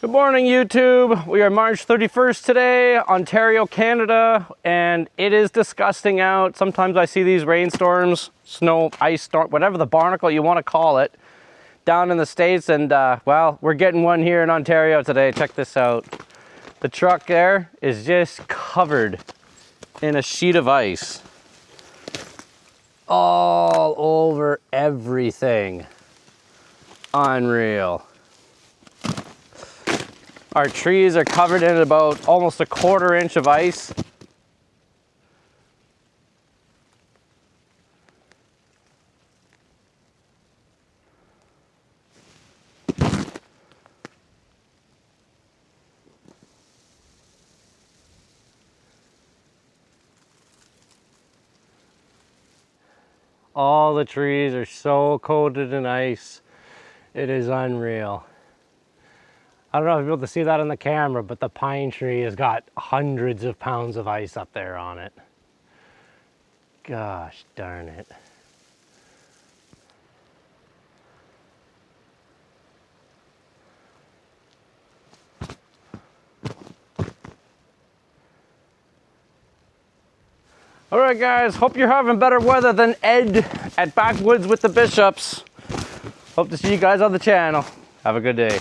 Good morning, YouTube. We are March 31st today, Ontario, Canada, and it is disgusting out. Sometimes I see these rainstorms, snow, ice storm, whatever the barnacle you want to call it, down in the States, and well, we're getting one here in Ontario today. Check this out. The truck there is just covered in a sheet of ice. All over everything. Unreal. Our trees are covered in about almost a quarter inch of ice. All the trees are so coated in ice. It is unreal. I don't know if you'll be able to see that on the camera, but the pine tree has got hundreds of pounds of ice up there on it. Gosh darn it. All right, guys, hope you're having better weather than Ed at Backwoods with the Bishops. Hope to see you guys on the channel. Have a good day.